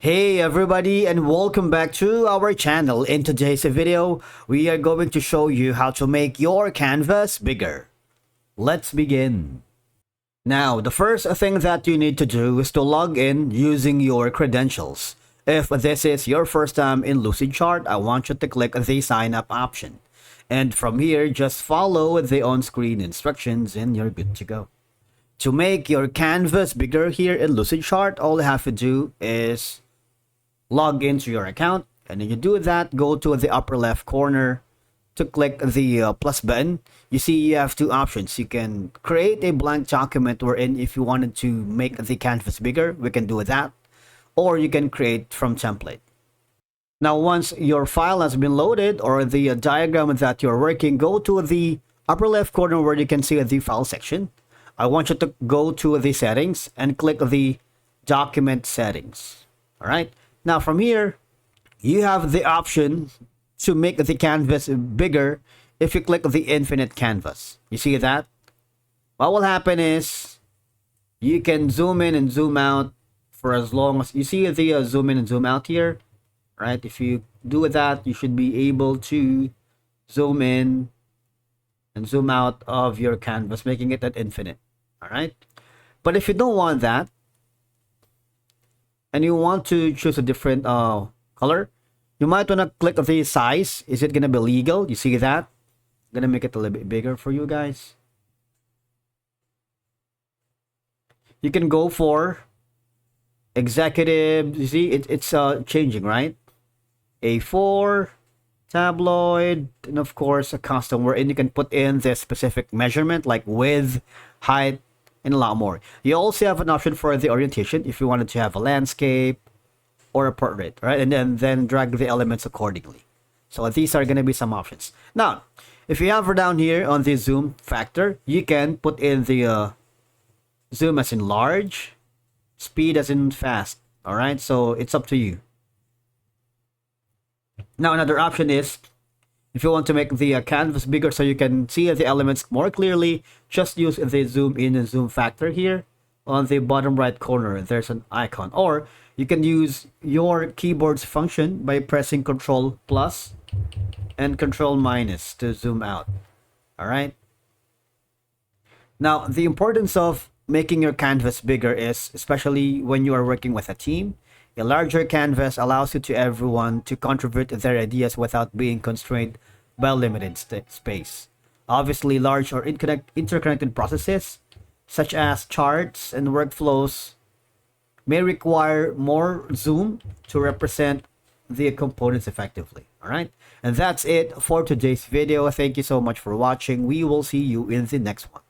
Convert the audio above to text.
Hey everybody, and welcome back to our channel. In today's video, we are going to show you how to make your canvas bigger. Let's begin. Now, the first thing that you need to do is to log in using your credentials. If this is your first time in Lucidchart, I want you to click the sign up option. And from here, just follow the on-screen instructions and you're good to go. To make your canvas bigger here in Lucidchart, all you have to do is log into your account, and then you do that, go to the upper left corner to click the plus button. You see you have two options. You can create a blank document wherein if you wanted to make the canvas bigger, we can do that, or you can create from template. Now once your file has been loaded, or the diagram that you're working, go to the upper left corner where you can see the file section. I want you to go to the settings and click the document settings. All right. Now from here, you have the option to make the canvas bigger if you click the infinite canvas. You see that? What will happen is you can zoom in and zoom out for as long as you see the zoom in and zoom out here, right? If you do that, you should be able to zoom in and zoom out of your canvas, making it at infinite. All right. But if you don't want that, and you want to choose a different color, you might want to click the size. Is it going to be legal? You see that? I'm going to make it a little bit bigger for you guys. You can go for executive. You see, it's changing, right? A4, tabloid, and of course a custom wherein you can put in the specific measurement like width, height, and a lot more. You also have an option for the orientation if you wanted to have a landscape or a portrait, right? And then drag the elements accordingly. So these are going to be some options. Now, if you hover down here on the zoom factor, you can put in the zoom as in large, speed as in fast. All right, so it's up to you. Now, another option is if you want to make the canvas bigger so you can see the elements more clearly, just use the zoom in and zoom factor here. On the bottom right corner, there's an icon. Or you can use your keyboard's function by pressing Control plus and Control minus to zoom out. All right. Now, the importance of making your canvas bigger is, especially when you are working with a team, a larger canvas allows you to everyone to contribute their ideas without being constrained by limited space. Obviously, large or interconnected processes, such as charts and workflows, may require more zoom to represent the components effectively. All right. And that's it for today's video. Thank you so much for watching. We will see you in the next one.